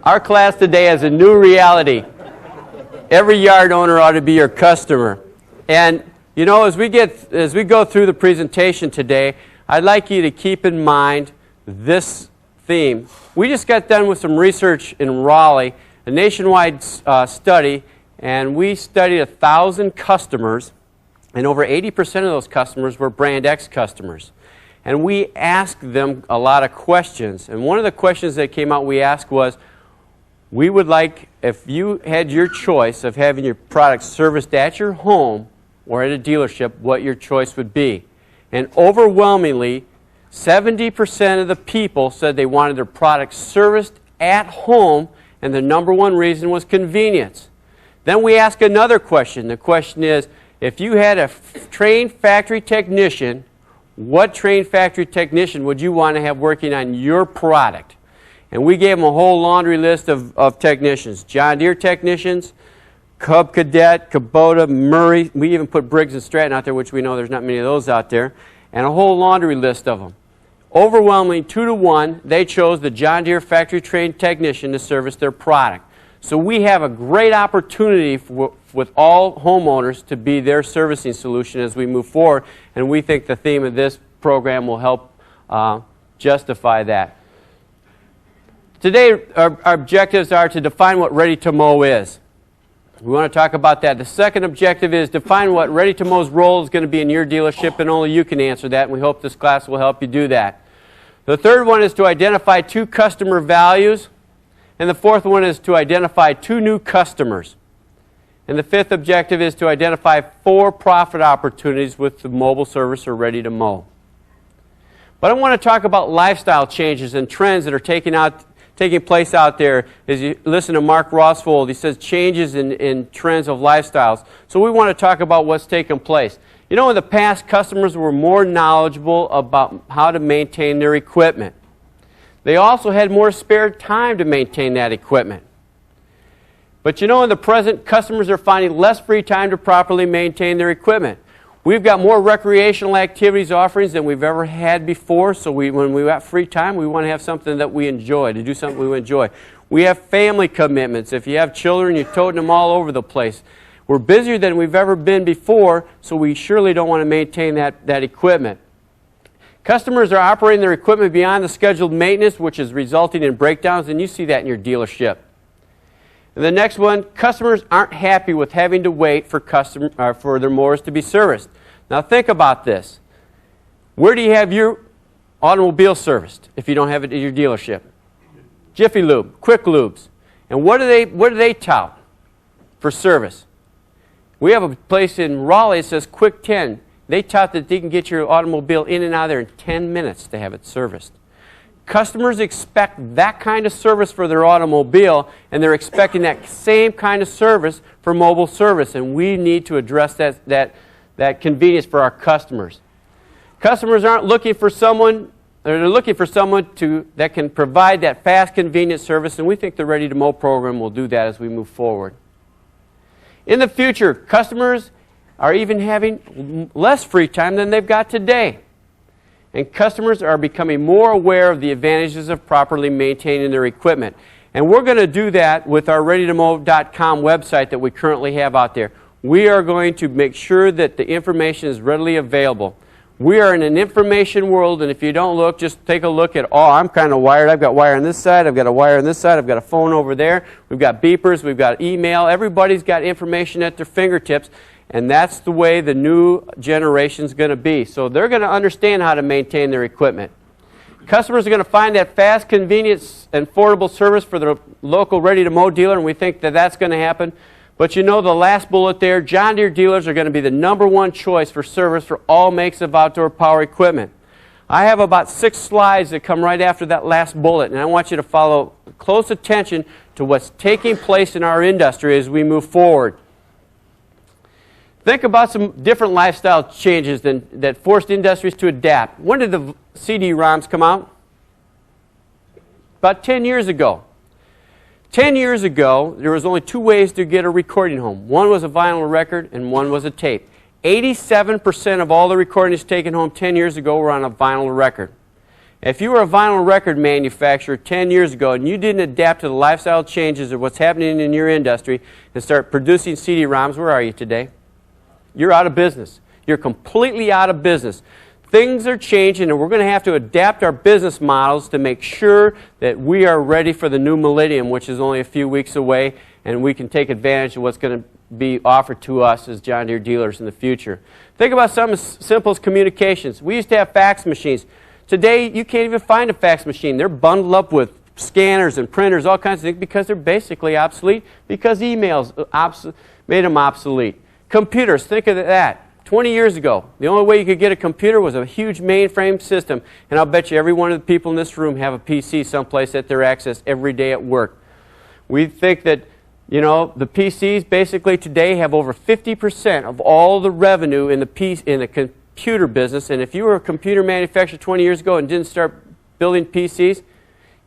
Our class today has a new reality. Every yard owner ought to be your customer. And you know, as we go through the presentation today, I'd like you to keep in mind this theme. We just got done with some research in Raleigh, a nationwide study, and we studied 1,000 customers, and over 80% of those customers were Brand X customers. And we asked them a lot of questions. And one of the questions that came out we asked was, we would like, if you had your choice of having your product serviced at your home or at a dealership, what your choice would be. And overwhelmingly, 70% of the people said they wanted their product serviced at home, and the number one reason was convenience. Then we ask another question. The question is, if you had a trained factory technician, what trained factory technician would you want to have working on your product? And we gave them a whole laundry list of technicians. John Deere technicians, Cub Cadet, Kubota, Murray. We even put Briggs and Stratton out there, which we know there's not many of those out there. And a whole laundry list of them. Overwhelmingly, 2-to-1, they chose the John Deere factory-trained technician to service their product. So we have a great opportunity with all homeowners to be their servicing solution as we move forward. And we think the theme of this program will help justify that. Today, our objectives are to define what ready-to-mow is. We want to talk about that. The second objective is define what ready-to-mow's role is going to be in your dealership, and only you can answer that, and we hope this class will help you do that. The third one is to identify 2 customer values, and the fourth one is to identify 2 new customers. And the fifth objective is to identify 4 profit opportunities with the mobile service or ready-to-mow. But I want to talk about lifestyle changes and trends that are taking place out there. As you listen to Mark Rosfold, he says changes in trends of lifestyles. So we want to talk about what's taken place. You know, in the past, customers were more knowledgeable about how to maintain their equipment. They also had more spare time to maintain that equipment. But you know, in the present, customers are finding less free time to properly maintain their equipment. We've got more recreational activities offerings than we've ever had before, so when we've got free time, we want to have something that we enjoy, to do something we enjoy. We have family commitments. If you have children, you're toting them all over the place. We're busier than we've ever been before, so we surely don't want to maintain that equipment. Customers are operating their equipment beyond the scheduled maintenance, which is resulting in breakdowns, and you see that in your dealership. And the next one, customers aren't happy with having to wait for their mowers to be serviced. Now think about this. Where do you have your automobile serviced if you don't have it at your dealership? Jiffy Lube, Quick Lubes. And what do they tout for service? We have a place in Raleigh that says Quick 10. They tout that they can get your automobile in and out of there in 10 minutes to have it serviced. Customers expect that kind of service for their automobile, and they're expecting that same kind of service for mobile service, and we need to address that convenience for our customers. Customers aren't looking for someone, they're looking for someone that can provide that fast, convenient service, and we think the Ready-to-Mow program will do that as we move forward. In the future, customers are even having less free time than they've got today. And customers are becoming more aware of the advantages of properly maintaining their equipment. And we're going to do that with our readytomow.com website that we currently have out there. We are going to make sure that the information is readily available. We are in an information world, and if you don't look, just take a look at, oh, I'm kind of wired. I've got wire on this side. I've got a wire on this side. I've got a phone over there. We've got beepers. We've got email. Everybody's got information at their fingertips. And that's the way the new generation is going to be. So they're going to understand how to maintain their equipment. Customers are going to find that fast, convenient, and affordable service for their local ready-to-mow dealer, and we think that that's going to happen. But you know, the last bullet there, John Deere dealers are going to be the #1 choice for service for all makes of outdoor power equipment. I have about 6 slides that come right after that last bullet, and I want you to follow close attention to what's taking place in our industry as we move forward. Think about some different lifestyle changes that forced industries to adapt. When did the CD-ROMs come out? About 10 years ago. 10 years ago, there was only 2 ways to get a recording home. One was a vinyl record and one was a tape. 87% of all the recordings taken home 10 years ago were on a vinyl record. If you were a vinyl record manufacturer 10 years ago and you didn't adapt to the lifestyle changes of what's happening in your industry and start producing CD-ROMs, where are you today? You're out of business. You're completely out of business. Things are changing, and we're going to have to adapt our business models to make sure that we are ready for the new millennium, which is only a few weeks away, and we can take advantage of what's going to be offered to us as John Deere dealers in the future. Think about something as simple as communications. We used to have fax machines. Today, you can't even find a fax machine. They're bundled up with scanners and printers, all kinds of things, because they're basically obsolete, because emails made them obsolete. Computers, think of that. 20 years ago, the only way you could get a computer was a huge mainframe system, and I'll bet you every one of the people in this room have a PC someplace at their access every day at work. We think that, you know, the PCs basically today have over 50% of all the revenue in the computer business, and if you were a computer manufacturer 20 years ago and didn't start building PCs,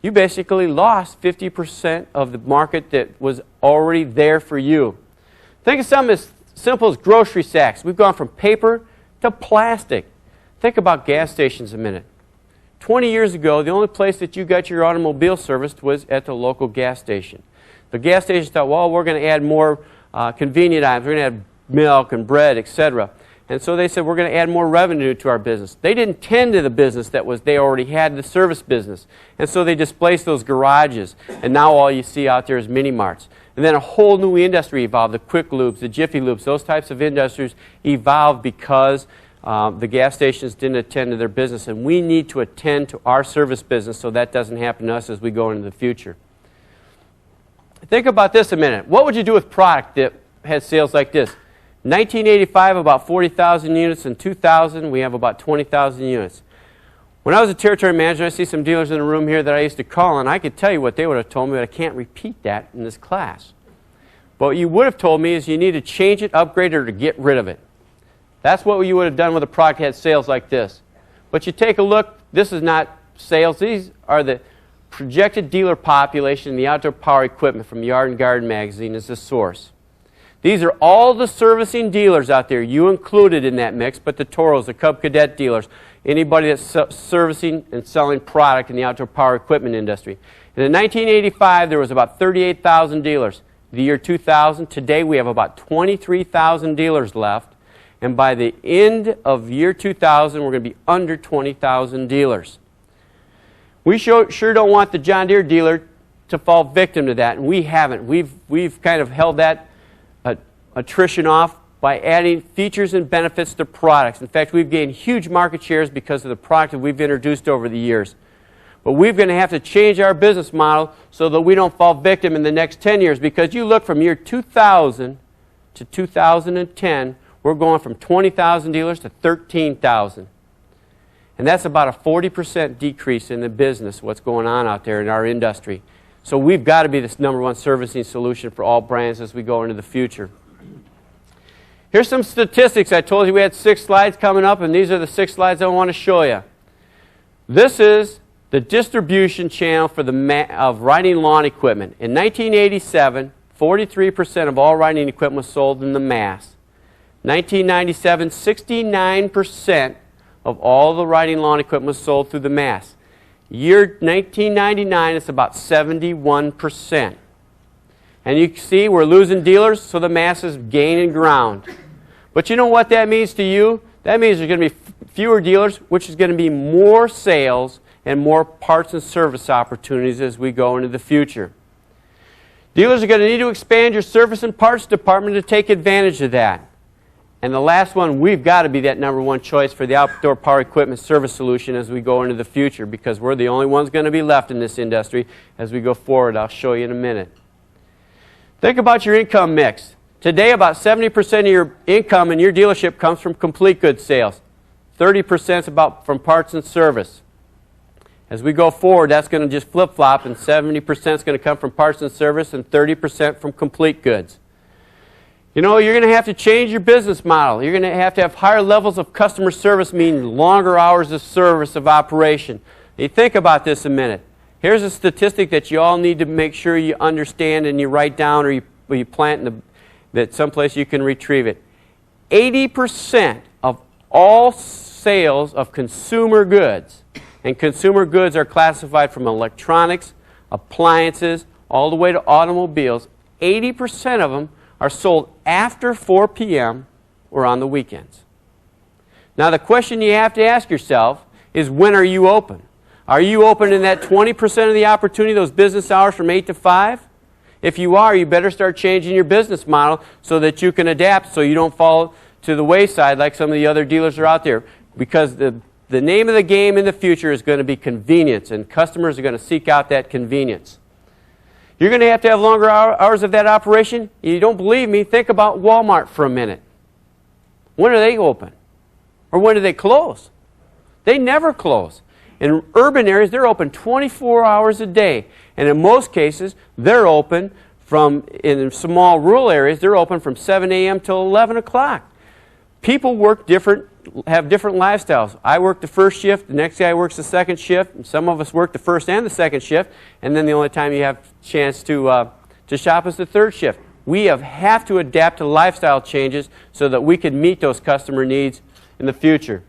you basically lost 50% of the market that was already there for you. Think of something as simple as grocery sacks. We've gone from paper to plastic. Think about gas stations a minute. 20 years ago, the only place that you got your automobile serviced was at the local gas station. The gas stations thought, well, we're going to add more convenient items. We're going to add milk and bread, etc. And so they said, we're going to add more revenue to our business. They didn't tend to the business that was they already had, the service business. And so they displaced those garages. And now all you see out there is mini marts. And then a whole new industry evolved, the quick lubes, the jiffy lubes, those types of industries evolved because the gas stations didn't attend to their business. And we need to attend to our service business so that doesn't happen to us as we go into the future. Think about this a minute. What would you do with product that had sales like this? 1985, about 40,000 units. In 2000, we have about 20,000 units. When I was a territory manager, I see some dealers in the room here that I used to call, and I could tell you what they would have told me, but I can't repeat that in this class. But what you would have told me is you need to change it, upgrade it, or to get rid of it. That's what you would have done with a product that had sales like this. But you take a look, this is not sales. These are the projected dealer population in the outdoor power equipment from Yard and Garden magazine as the source. These are all the servicing dealers out there, you included in that mix, but the Toros, the Cub Cadet dealers, anybody that's servicing and selling product in the outdoor power equipment industry. And in 1985, there was about 38,000 dealers. The year 2000, today we have about 23,000 dealers left. And by the end of year 2000, we're going to be under 20,000 dealers. We sure don't want the John Deere dealer to fall victim to that, and we haven't. We've kind of held that attrition off by adding features and benefits to products. In fact, we've gained huge market shares because of the product that we've introduced over the years. But we're going to have to change our business model so that we don't fall victim in the next 10 years, because you look from year 2000 to 2010, we're going from 20,000 dealers to 13,000. And that's about a 40% decrease in the business, what's going on out there in our industry. So we've got to be this #1 servicing solution for all brands as we go into the future. Here's some statistics. I told you we had 6 slides coming up, and these are the 6 slides I want to show you. This is the distribution channel for of riding lawn equipment. In 1987, 43% of all riding equipment was sold in the mass. 1997, 69% of all the riding lawn equipment was sold through the mass. Year 1999, it's about 71%. And you see we're losing dealers, so the mass is gaining ground. But you know what that means to you? That means there's going to be fewer dealers, which is going to be more sales and more parts and service opportunities as we go into the future. Dealers are going to need to expand your service and parts department to take advantage of that. And the last one, we've got to be that #1 choice for the outdoor power equipment service solution as we go into the future, because we're the only ones going to be left in this industry as we go forward. I'll show you in a minute. Think about your income mix. Today, about 70% of your income in your dealership comes from complete goods sales. 30% is about from parts and service. As we go forward, that's going to just flip-flop, and 70% is going to come from parts and service and 30% from complete goods. You know, you're going to have to change your business model. You're going to have higher levels of customer service, meaning longer hours of service of operation. You think about this a minute. Here's a statistic that you all need to make sure you understand and you write down, or you plant in that someplace you can retrieve it. 80% of all sales of consumer goods And consumer goods are classified from electronics, appliances, all the way to automobiles. 80% of them are sold after 4 p.m. or on the weekends. Now the question you have to ask yourself is, when are you open? Are you open in that 20% of the opportunity, those business hours from 8 to 5? If you are, you better start changing your business model so that you can adapt, so you don't fall to the wayside like some of the other dealers are out there. Because the name of the game in the future is going to be convenience, and customers are going to seek out that convenience. You're going to have longer hours of that operation. You don't believe me? Think about Walmart for a minute. When are they open? Or when do they close? They never close. In urban areas, they're open 24 hours a day. And in most cases, they're open in small rural areas, they're open from 7 a.m. till 11 o'clock. People have different lifestyles. I work the first shift, the next guy works the second shift, and some of us work the first and the second shift, and then the only time you have a chance to shop is the third shift. We have to adapt to lifestyle changes so that we can meet those customer needs in the future.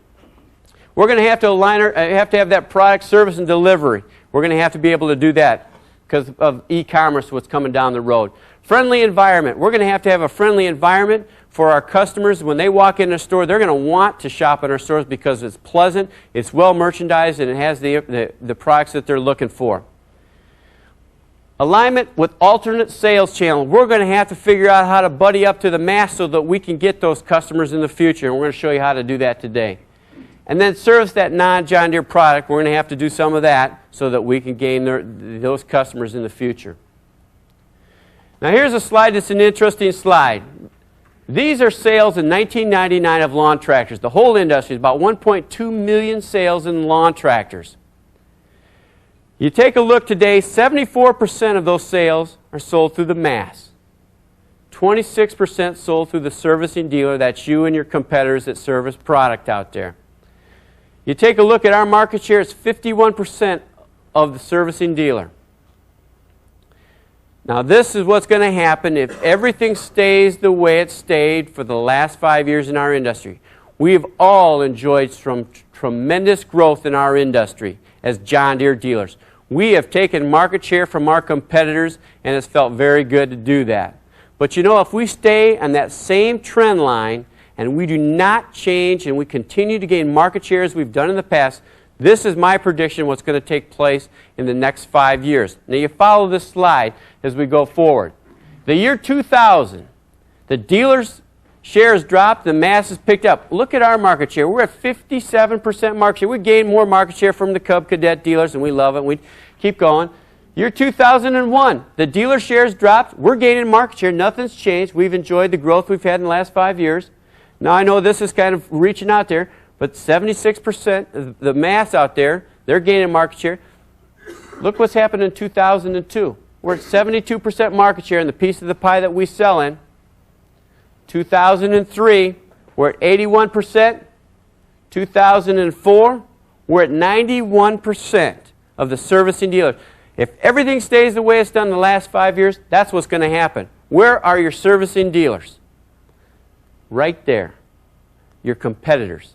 We're going to have to have that product, service, and delivery. We're going to have to be able to do that because of e-commerce, what's coming down the road. Friendly environment. We're going to have a friendly environment for our customers. When they walk in the store, they're going to want to shop in our stores because it's pleasant, it's well merchandised, and it has the products that they're looking for. Alignment with alternate sales channels. We're going to have to figure out how to buddy up to the mass so that we can get those customers in the future, and we're going to show you how to do that today. And then service that non-John Deere product. We're going to have to do some of that so that we can gain those customers in the future. Now here's a slide that's an interesting slide. These are sales in 1999 of lawn tractors. The whole industry is about 1.2 million sales in lawn tractors. You take a look today, 74% of those sales are sold through the mass. 26% sold through the servicing dealer. That's you and your competitors that service product out there. You take a look at our market share, it's 51% of the servicing dealer. Now this is what's going to happen if everything stays the way it stayed for the last 5 years in our industry. We have all enjoyed some tremendous growth in our industry as John Deere dealers. We have taken market share from our competitors, and it's felt very good to do that. But you know, if we stay on that same trend line and we do not change and we continue to gain market share as we've done in the past, this is my prediction what's going to take place in the next 5 years. Now you follow this slide as we go forward. The year 2000, the dealers' shares dropped, the masses picked up. Look at our market share. We're at 57% market share. We gained more market share from the Cub Cadet dealers, and we love it. We keep going. Year 2001, the dealer shares dropped. We're gaining market share. Nothing's changed. We've enjoyed the growth we've had in the last 5 years. Now I know this is kind of reaching out there, but 76% of the mass out there, they're gaining market share. Look what's happened in 2002. We're at 72% market share in the piece of the pie that we sell in. 2003, we're at 81%. 2004, we're at 91% of the servicing dealers. If everything stays the way it's done in the last 5 years, that's what's going to happen. Where are your servicing dealers? Right there. Your competitors.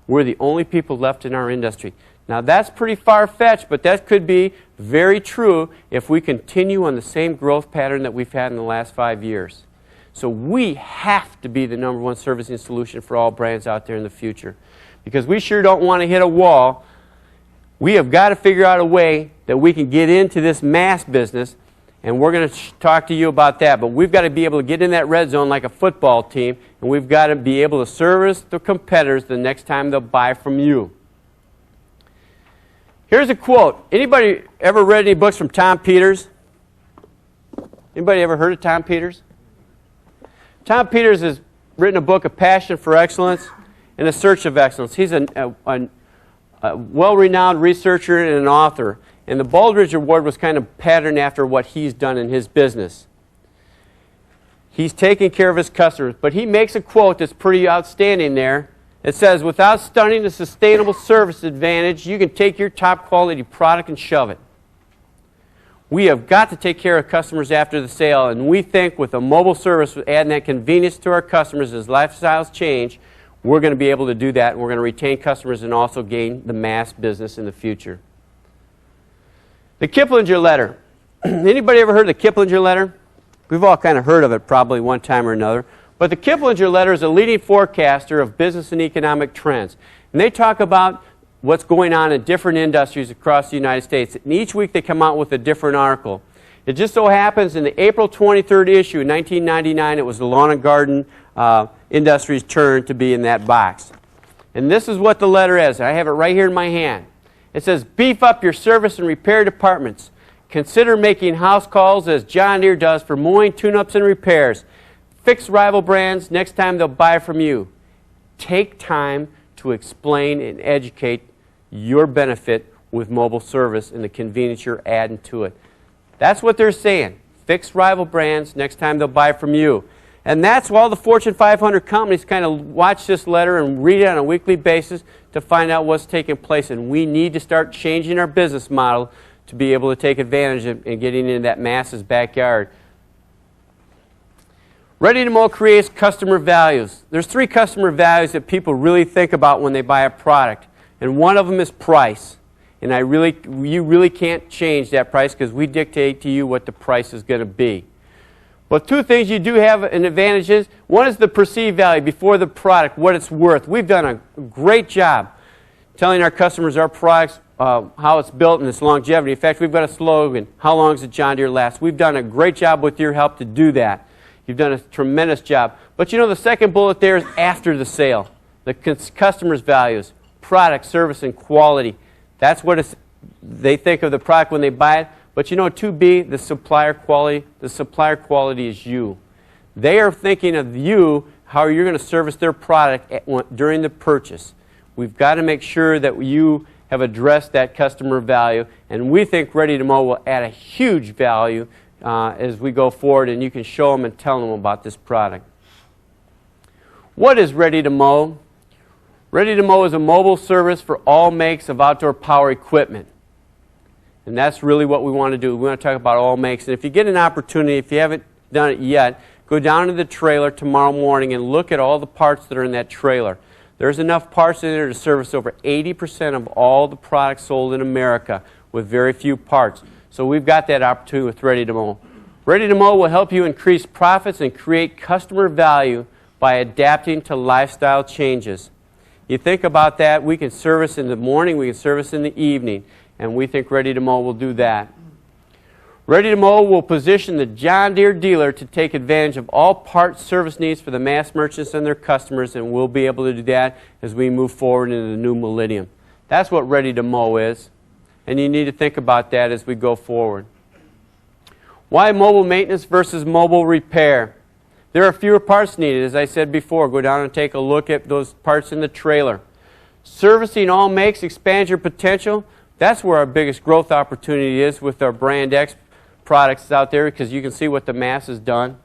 We're the only people left in our industry. Now that's pretty far-fetched, but that could be very true if we continue on the same growth pattern that we've had in the last 5 years. So we have to be the #1 servicing solution for all brands out there in the future. Because we sure don't want to hit a wall. We have got to figure out a way that we can get into this mass business, and we're going to talk to you about that. But we've got to be able to get in that red zone like a football team, and we've got to be able to service the competitors the next time they'll buy from you. Here's a quote. Anybody ever read any books from Tom Peters? Anybody ever heard of Tom Peters? Tom Peters has written a book, A Passion for Excellence and A Search of Excellence. He's a well-renowned researcher and an author. And the Baldrige Award was kind of patterned after what he's done in his business. He's taking care of his customers. But he makes a quote that's pretty outstanding there. It says, without stunning the sustainable service advantage, you can take your top quality product and shove it. We have got to take care of customers after the sale, and we think with a mobile service, adding that convenience to our customers as lifestyles change, we're going to be able to do that, and we're going to retain customers and also gain the mass business in the future. The Kiplinger letter. Anybody ever heard of the Kiplinger letter? We've all kind of heard of it probably one time or another. But the Kiplinger letter is a leading forecaster of business and economic trends. And they talk about what's going on in different industries across the United States. And each week they come out with a different article. It just so happens in the April 23rd issue in 1999, it was the lawn and garden industry's turn to be in that box. And this is what the letter is. I have it right here in my hand. It says, beef up your service and repair departments. Consider making house calls as John Deere does for mowing, tune-ups, and repairs. Fix rival brands next time they'll buy from you. Take time to explain and educate your benefit with mobile service and the convenience you're adding to it. That's what they're saying. Fix rival brands next time they'll buy from you. And that's why all the Fortune 500 companies kind of watch this letter and read it on a weekly basis to find out what's taking place. And we need to start changing our business model to be able to take advantage of and getting into that masses backyard. Ready to Mow creates customer values. There's 3 customer values that people really think about when they buy a product. And one of them is price. And you really can't change that price because we dictate to you what the price is going to be. But 2 things you do have an advantage is, one is the perceived value before the product, what it's worth. We've done a great job telling our customers our products, how it's built and its longevity. In fact, we've got a slogan, how long does a John Deere last? We've done a great job with your help to do that. You've done a tremendous job. But you know, the second bullet there is after the sale. The customer's values, product, service, and quality. That's what they think of the product when they buy it. But you know, 2B, the supplier quality. The supplier quality is you. They are thinking of you, how you're going to service their product during the purchase. We've got to make sure that you have addressed that customer value. And we think Ready to Mow will add a huge value as we go forward, and you can show them and tell them about this product. What is Ready to Mow? Ready to Mow is a mobile service for all makes of outdoor power equipment. And that's really what we want to do. We want to talk about all makes. And if you get an opportunity, if you haven't done it yet, go down to the trailer tomorrow morning and look at all the parts that are in that trailer. There's enough parts in there to service over 80% of all the products sold in America with very few parts. So we've got that opportunity with Ready to Mow. Ready to Mow will help you increase profits and create customer value by adapting to lifestyle changes. You think about that, we can service in the morning, we can service in the evening, and we think Ready to Mow will do that. Ready to Mow will position the John Deere dealer to take advantage of all parts service needs for the mass merchants and their customers, and we'll be able to do that as we move forward into the new millennium. That's what Ready to Mow is, and you need to think about that as we go forward. Why mobile maintenance versus mobile repair? There are fewer parts needed, as I said before. Go down and take a look at those parts in the trailer. Servicing all makes expands your potential. That's where our biggest growth opportunity is with our Brand X products out there, because you can see what the mass has done.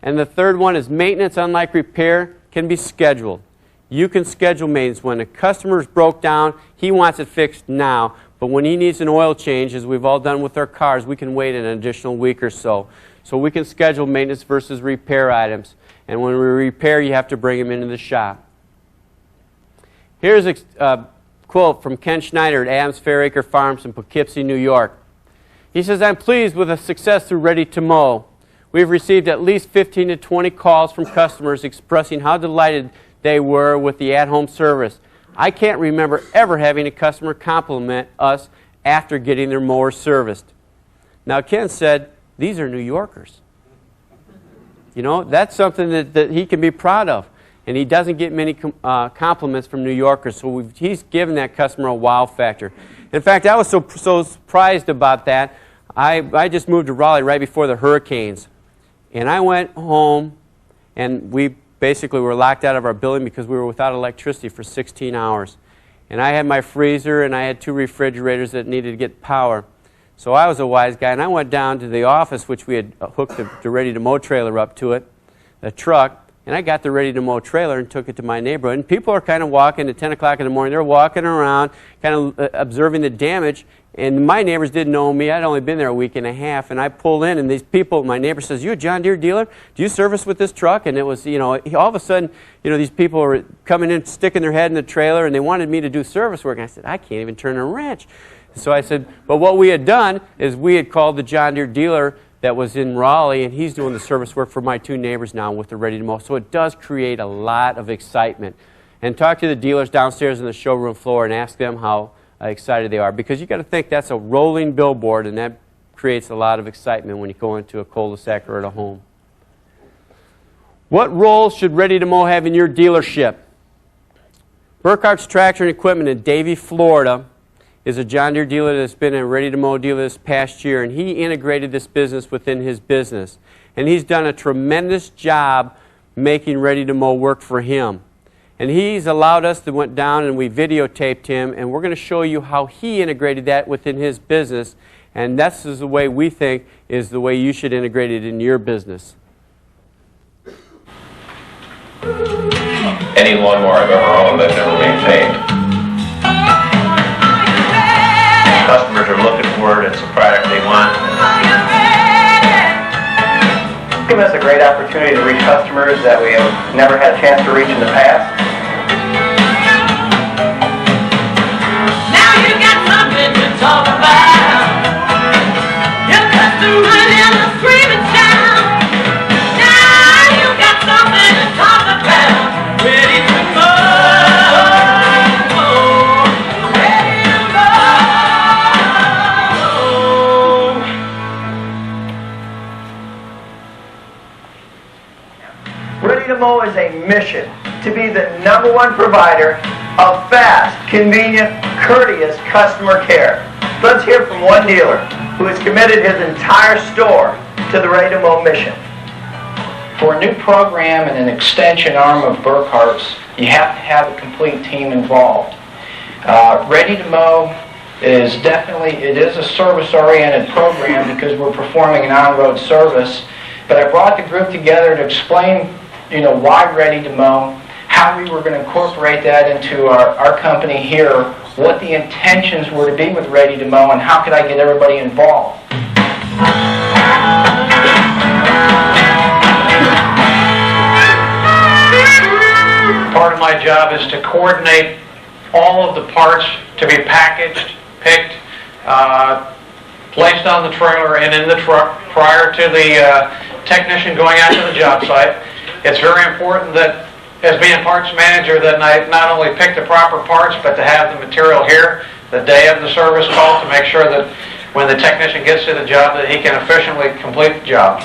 And the third one is maintenance, unlike repair, can be scheduled. You can schedule maintenance. When a customer's broke down, he wants it fixed now. But when he needs an oil change, as we've all done with our cars, we can wait an additional week or so. So we can schedule maintenance versus repair items. And when we repair, you have to bring them into the shop. Here's a quote from Ken Schneider at Adams Fairacre Farms in Poughkeepsie, New York. He says, "I'm pleased with the success through Ready to Mow. We've received at least 15 to 20 calls from customers expressing how delighted they were with the at-home service. I can't remember ever having a customer compliment us after getting their mower serviced." Now, Ken said, these are New Yorkers. You know, that's something that he can be proud of. And he doesn't get many compliments from New Yorkers, so he's given that customer a wow factor. In fact, I was so surprised about that. I just moved to Raleigh right before the hurricanes. And I went home, and we basically were locked out of our building because we were without electricity for 16 hours. And I had my freezer, and I had 2 refrigerators that needed to get power. So I was a wise guy, and I went down to the office, which we had hooked the Ready to Mow trailer up to it, the truck, And I got the ready-to-mow trailer and took it to my neighborhood. And people are kind of walking at 10 o'clock in the morning. They're walking around, kind of observing the damage. And my neighbors didn't know me. I'd only been there a week and a half. And I pulled in, and these people, my neighbor says, "You a John Deere dealer? Do you service with this truck?" And it was, you know, all of a sudden, you know, these people were coming in, sticking their head in the trailer, and they wanted me to do service work. And I said, "I can't even turn a wrench." So I said, but what we had done is we had called the John Deere dealer that was in Raleigh, and he's doing the service work for my two neighbors now with the ready-to-mow. So it does create a lot of excitement. And talk to the dealers downstairs on the showroom floor and ask them how excited they are. Because you've got to think that's a rolling billboard, and that creates a lot of excitement when you go into a cul-de-sac or at a home. What roles should ready-to-mow have in your dealership? Burkhart's Tractor and Equipment in Davie, Florida is a John Deere dealer that's been a ready-to-mow dealer this past year, and he integrated this business within his business. And he's done a tremendous job making ready-to-mow work for him. And he's allowed us to went down and we videotaped him, and we're going to show you how he integrated that within his business. And that's the way we think is the way you should integrate it in your business. Any lawnmower I've ever owned I've never maintained. Customers are looking for it. It's the product they want. It's given us a great opportunity to reach customers that we have never had a chance to reach in the past. Now you got something to talk about. Your customers in the screaming town. Now you got something to talk about. Ready to mow. Ready-to-mow is a mission to be the #1 provider of fast, convenient, courteous customer care. Let's hear from one dealer who has committed his entire store to the Ready-to-Mow mission. For a new program and an extension arm of Burkhart's, you have to have a complete team involved. Ready-to-Mow is definitely, it is a service-oriented program because we're performing an on-road service. But I brought the group together to explain, why Ready-to-Mow, how we were going to incorporate that into our company here, what the intentions were to be with Ready-to-Mow, and how could I get everybody involved. Part of my job is to coordinate all of the parts to be packaged, picked, placed on the trailer and in the truck prior to the technician going out to the job site. It's very important that, as being parts manager, that I not only pick the proper parts, but to have the material here the day of the service call to make sure that when the technician gets to the job that he can efficiently complete the job.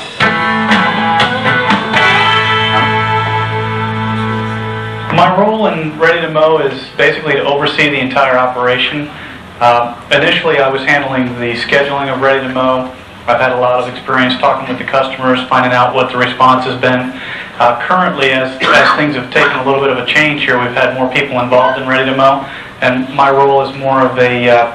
My role in Ready-to-Mow is basically to oversee the entire operation. Initially, I was handling the scheduling of Ready-to-Mow. I've had a lot of experience talking with the customers, finding out what the response has been. Currently, as things have taken a little bit of a change here, we've had more people involved in Ready-to-Mow, and my role is more of a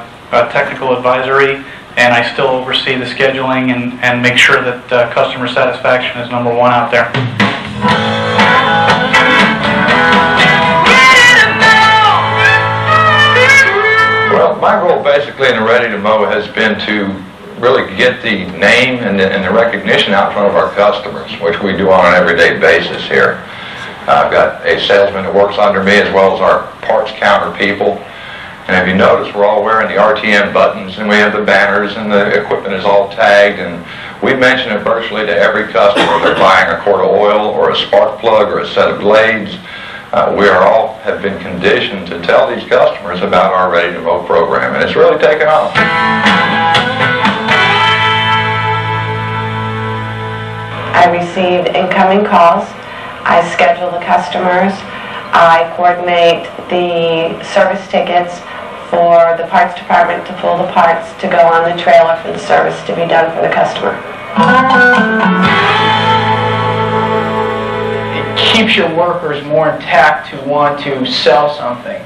technical advisory, and I still oversee the scheduling and make sure that customer satisfaction is #1 out there. Well, my role basically in the Ready-to-Mow has been to really get the name and the recognition out in front of our customers, which we do on an everyday basis here. I've got a salesman that works under me as well as our parts counter people. And if you notice, we're all wearing the RTM buttons, and we have the banners, and the equipment is all tagged, and we mention it virtually to every customer. They're buying a quart of oil or a spark plug or a set of blades. We have been conditioned to tell these customers about our Ready-to-Mow program, and it's really taken off. I receive incoming calls. I schedule the customers. I coordinate the service tickets for the parts department to pull the parts to go on the trailer for the service to be done for the customer. It keeps your workers more intact to want to sell something.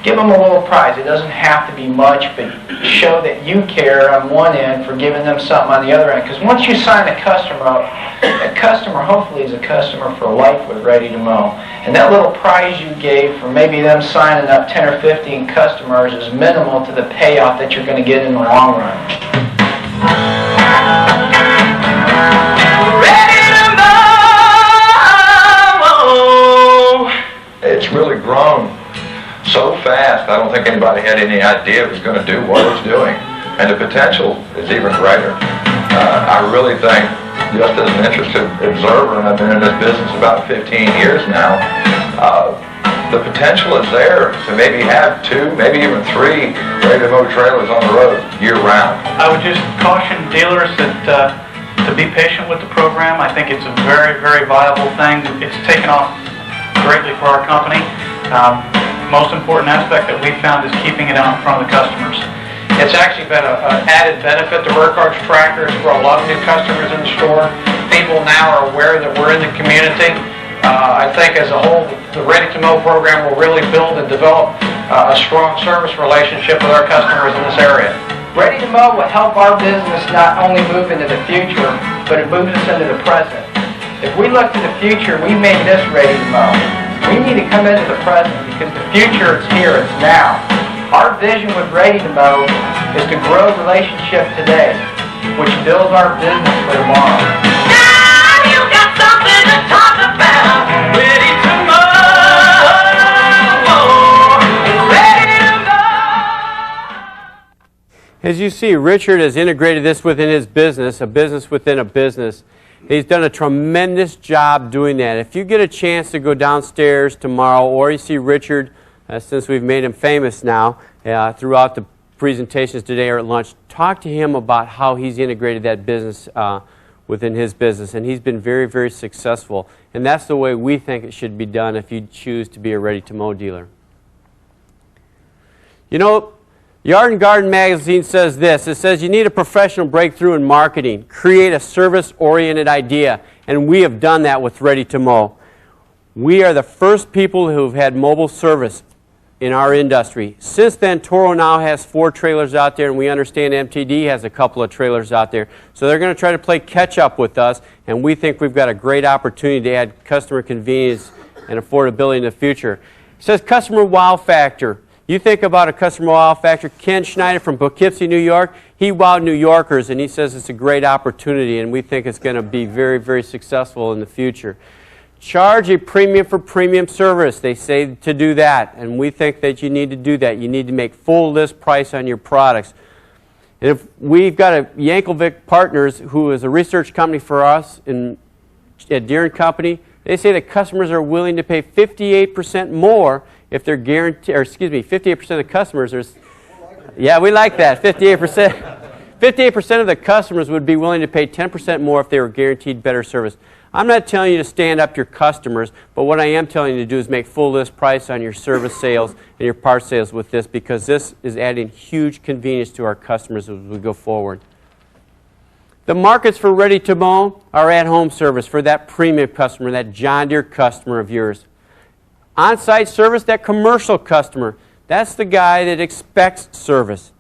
give them a little prize. It doesn't have to be much, but show that you care on one end for giving them something on the other end. Because once you sign a customer up, that customer hopefully is a customer for life with Ready to Mow. And that little prize you gave for maybe them signing up 10 or 15 customers is minimal to the payoff that you're going to get in the long run. It's really grown so fast, I don't think anybody had any idea it was going to do what it's doing. And the potential is even greater. I really think, just as an interested observer, and I've been in this business about 15 years now, the potential is there to maybe have 2, maybe even 3 ready-to-mow trailers on the road year-round. I would just caution dealers that to be patient with the program. I think it's a very, very viable thing. It's taken off greatly for our company. Most important aspect that we found is keeping it out in front of the customers. It's actually been an added benefit to Burkhart's tractors for a lot of new customers in the store. People now are aware that we're in the community. I think as a whole, the Ready to Mow program will really build and develop a strong service relationship with our customers in this area. Ready to Mow will help our business not only move into the future, but it moves us into the present. If we look to the future, we made this Ready to Mow. We need to come into the present because the future is here, it's now. Our vision with Ready to Mow is to grow relationship today, which builds our business for tomorrow. Now you got something to talk about. Ready to mow. Ready to mow. As you see, Richard has integrated this within his business, a business within a business. He's done a tremendous job doing that. If you get a chance to go downstairs tomorrow, or you see Richard, since we've made him famous now, throughout the presentations today or at lunch, talk to him about how he's integrated that business within his business. And he's been very, very successful. And that's the way we think it should be done if you choose to be a ready-to-mow dealer. You know, Yard and Garden magazine says this. It says you need a professional breakthrough in marketing. Create a service-oriented idea. And we have done that with Ready to Mow. We are the first people who have had mobile service in our industry. Since then, Toro now has 4 trailers out there, and we understand MTD has a couple of trailers out there. So they're going to try to play catch-up with us, and we think we've got a great opportunity to add customer convenience and affordability in the future. It says customer wow factor. You think about a customer wow factor. Ken Schneider from Poughkeepsie, New York, he wowed New Yorkers, and he says it's a great opportunity, and we think it's going to be very, very successful in the future. Charge a premium for premium service. They say to do that, and we think that you need to do that. You need to make full list price on your products. And if we've got a Yankovic Partners, who is a research company for us at Deere & Company, they say that customers are willing to pay 58% more if they're guaranteed, or excuse me, 58% of the customers are, yeah, we like that, 58%. 58% of the customers would be willing to pay 10% more if they were guaranteed better service. I'm not telling you to stand up your customers, but what I am telling you to do is make full list price on your service sales and your parts sales with this, because this is adding huge convenience to our customers as we go forward. The markets for Ready to Mow are at-home service for that premium customer, that John Deere customer of yours. On-site service, that commercial customer, that's the guy that expects service.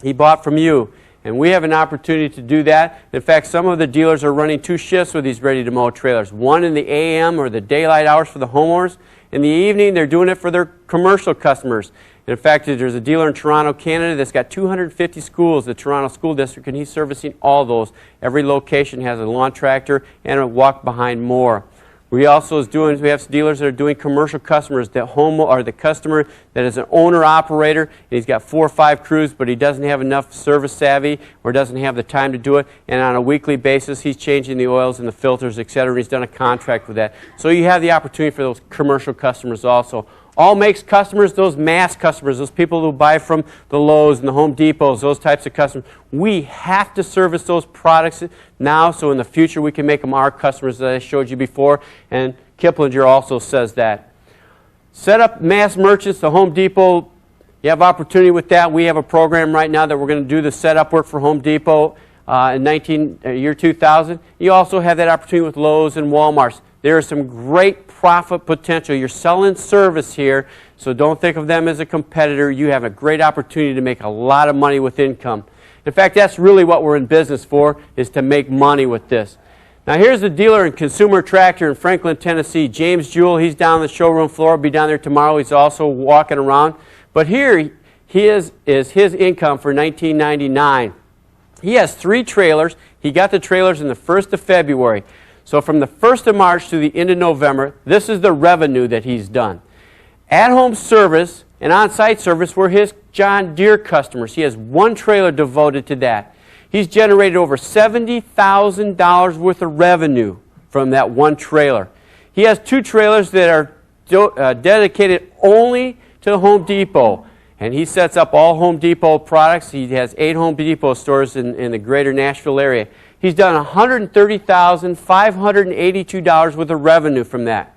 He bought from you. And we have an opportunity to do that. In fact, some of the dealers are running 2 shifts with these ready-to-mow trailers. One in the AM or the daylight hours for the homeowners. In the evening, they're doing it for their commercial customers. And in fact, there's a dealer in Toronto, Canada that's got 250 schools, the Toronto School District, and he's servicing all those. Every location has a lawn tractor and a walk-behind mower. We have dealers that are doing commercial customers, the customer that is an owner-operator, and he's got 4 or 5 crews, but he doesn't have enough service savvy or doesn't have the time to do it, and on a weekly basis, he's changing the oils and the filters, etc., and he's done a contract with that. So you have the opportunity for those commercial customers also. All makes customers, those mass customers, those people who buy from the Lowe's and the Home Depots, those types of customers, we have to service those products now, so in the future we can make them our customers, that I showed you before, and Kiplinger also says that. Set up mass merchants, the Home Depot, you have opportunity with that. We have a program right now that we're going to do the setup work for Home Depot in year 2000. You also have that opportunity with Lowe's and Walmart's. There is some great profit potential. You're selling service here So don't think of them as a competitor. You have a great opportunity to make a lot of money with income. In fact, that's really what we're in business for, is to make money with this. Now here's the dealer and consumer tractor in Franklin, Tennessee. James Jewell, he's down on the showroom floor. He'll be down there tomorrow. He's also walking around. But here is his income for 1999. He has 3 trailers. He got the trailers in the 1st of February. So from the 1st of March to the end of November, this is the revenue that he's done. At-home service and on-site service were his John Deere customers. He has 1 trailer devoted to that. He's generated over $70,000 worth of revenue from that 1 trailer. He has 2 trailers that are dedicated only to the Home Depot. And he sets up all Home Depot products. He has 8 Home Depot stores in the greater Nashville area. He's done $130,582 worth of revenue from that.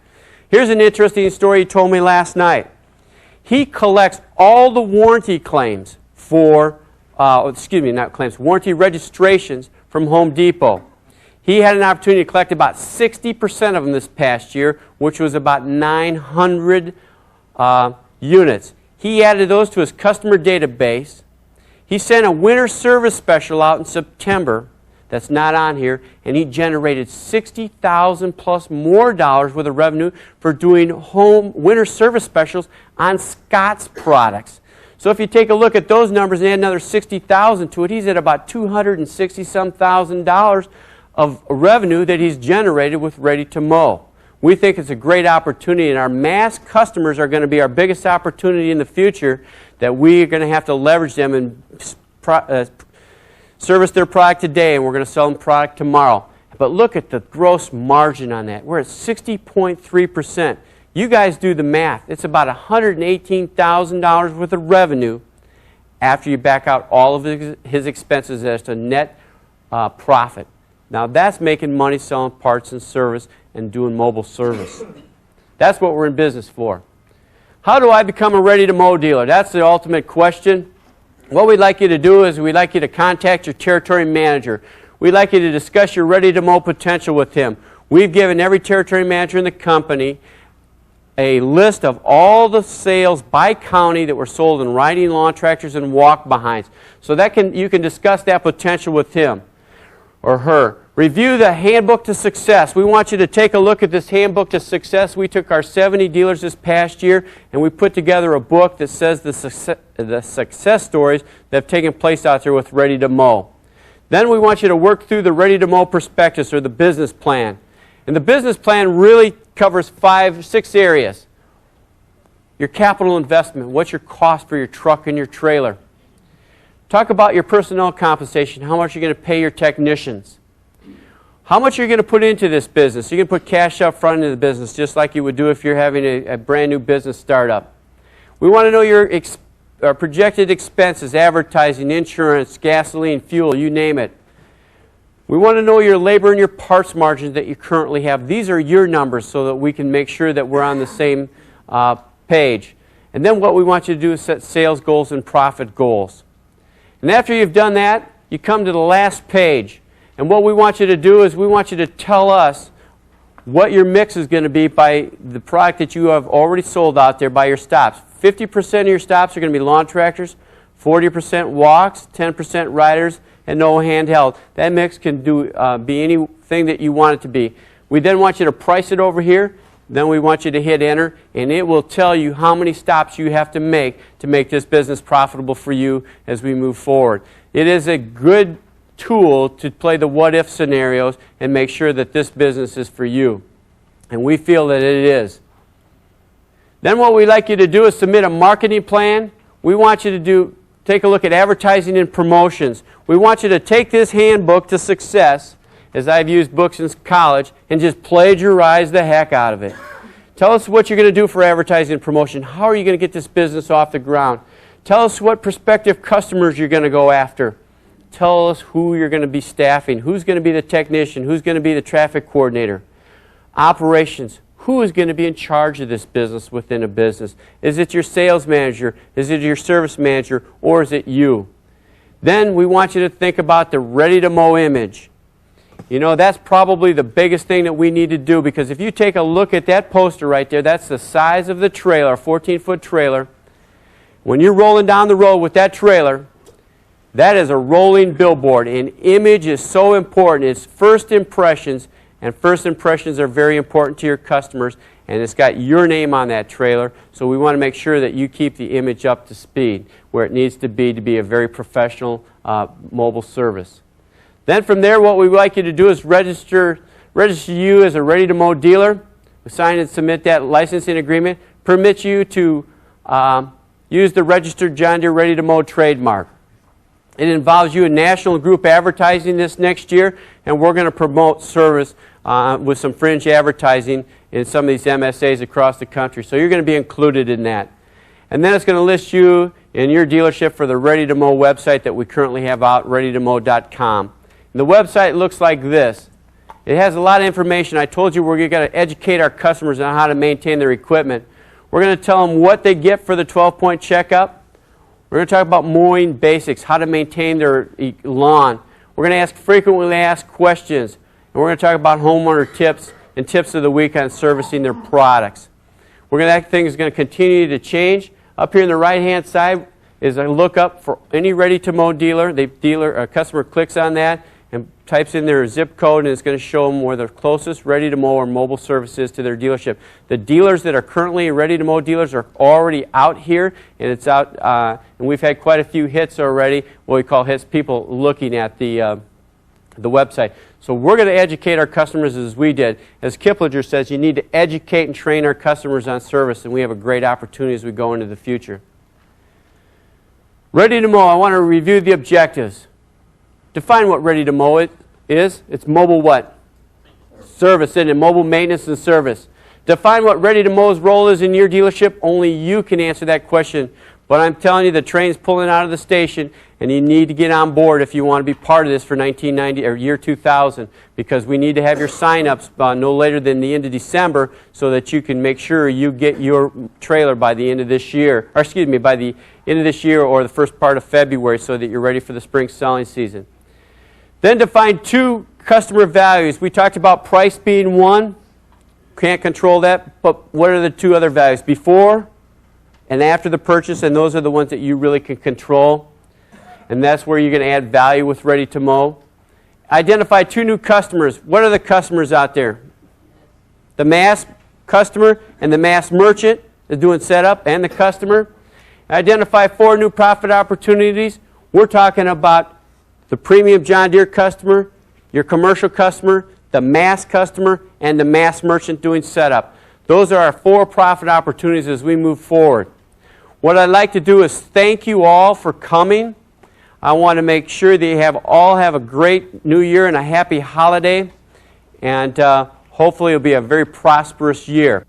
Here's an interesting story he told me last night. He collects all the warranty claims for, warranty registrations from Home Depot. He had an opportunity to collect about 60% of them this past year, which was about 900 units. He added those to his customer database. He sent a winter service special out in September that's not on here, and he generated $60,000 plus more dollars worth of revenue for doing home winter service specials on Scott's products. So if you take a look at those numbers and add another $60,000 to it, he's at about $260-some thousand of revenue that he's generated with Ready to Mow. We think it's a great opportunity, and our mass customers are going to be our biggest opportunity in the future, that we are going to have to leverage them and service their product today, and we're going to sell them product tomorrow. But look at the gross margin on that. We're at 60.3%. You guys do the math. It's about $118,000 worth of revenue after you back out all of his expenses as to net profit. Now that's making money selling parts and service and doing mobile service. That's what we're in business for. How do I become a ready-to-mow dealer? That's the ultimate question. What we'd like you to do is we'd like you to contact your territory manager. We'd like you to discuss your ready-to-mow potential with him. We've given every territory manager in the company a list of all the sales by county that were sold in riding lawn tractors and walk-behinds. So that you can discuss that potential with him or her. Review the Handbook to Success. We want you to take a look at this Handbook to Success. We took our 70 dealers this past year and we put together a book that says the success stories that have taken place out there with Ready to Mow. Then we want you to work through the Ready to Mow prospectus or the business plan. And the business plan really covers 6 areas. Your capital investment. What's your cost for your truck and your trailer? Talk about your personnel compensation. How much you're going to pay your technicians. How much are you going to put into this business? You're going to put cash up front into the business, just like you would do if you're having a brand new business startup. We want to know your projected expenses, advertising, insurance, gasoline, fuel, you name it. We want to know your labor and your parts margins that you currently have. These are your numbers so that we can make sure that we're on the same page. And then what we want you to do is set sales goals and profit goals. And after you've done that, you come to the last page. And what we want you to do is we want you to tell us what your mix is going to be by the product that you have already sold out there by your stops. 50% of your stops are going to be lawn tractors, 40% walks, 10% riders, and no handheld. That mix can be anything that you want it to be. We then want you to price it over here. Then we want you to hit enter, and it will tell you how many stops you have to make this business profitable for you as we move forward. It is a good tool to play the what-if scenarios and make sure that this business is for you. And we feel that it is. Then what we'd like you to do is submit a marketing plan. We want you to take a look at advertising and promotions. We want you to take this Handbook to Success, as I've used books in college, and just plagiarize the heck out of it. Tell us what you're going to do for advertising and promotion. How are you going to get this business off the ground? Tell us what prospective customers you're going to go after. Tell us who you're going to be staffing. Who's going to be the technician? Who's going to be the traffic coordinator? Operations. Who is going to be in charge of this business within a business? Is it your sales manager? Is it your service manager? Or is it you? Then we want you to think about the Ready to Mow image. You know, that's probably the biggest thing that we need to do, because if you take a look at that poster right there, that's the size of the trailer, a 14-foot trailer. When you're rolling down the road with that trailer, that is a rolling billboard, and image is so important. It's first impressions, and first impressions are very important to your customers, and it's got your name on that trailer, so we want to make sure that you keep the image up to speed where it needs to be a very professional mobile service. Then from there, what we'd like you to do is register you as a ready-to-mow dealer. We sign and submit that licensing agreement, permits you to use the registered John Deere Ready-to-Mow trademark. It involves you in national group advertising this next year, and we're going to promote service with some fringe advertising in some of these MSAs across the country. So you're going to be included in that. And then it's going to list you in your dealership for the Ready-to-Mow website that we currently have out, readytomow.com. And the website looks like this. It has a lot of information. I told you we're going to educate our customers on how to maintain their equipment. We're going to tell them what they get for the 12-point checkup. We're going to talk about mowing basics, how to maintain their lawn. We're going to ask frequently asked questions. And we're going to talk about homeowner tips and tips of the week on servicing their products. That thing is going to continue to change. Up here on the right-hand side is a lookup for any ready-to-mow dealer. A customer clicks on that and types in their zip code, and it's going to show them where the closest ready-to-mow or mobile service is to their dealership. The dealers that are currently ready-to-mow dealers are already out here, and it's out. And we've had quite a few hits already. What we call hits, people looking at the website. So we're going to educate our customers as we did. As Kiplinger says, you need to educate and train our customers on service, and we have a great opportunity as we go into the future. Ready-to-mow, I want to review the objectives. Define what ready-to-mow is. It's mobile what? Service, isn't it? Mobile maintenance and service. Define what ready-to-mow's role is in your dealership. Only you can answer that question. But I'm telling you, the train's pulling out of the station, and you need to get on board if you want to be part of this for 1990 or year 2000, because we need to have your sign-ups no later than the end of December, so that you can make sure you get your trailer by the end of this year, or excuse me, by the end of this year or the first part of February, so that you're ready for the spring selling season. Then define 2 customer values. We talked about price being one. Can't control that, but what are the 2 other values? Before and after the purchase, and those are the ones that you really can control. And that's where you're going to add value with Ready-to-Mow. Identify 2 new customers. What are the customers out there? The mass customer and the mass merchant is doing setup, and the customer. Identify 4 new profit opportunities. We're talking about the premium John Deere customer, your commercial customer, the mass customer, and the mass merchant doing setup. Those are our 4 profit opportunities as we move forward. What I'd like to do is thank you all for coming. I want to make sure that you all have a great new year and a happy holiday, and hopefully it'll be a very prosperous year.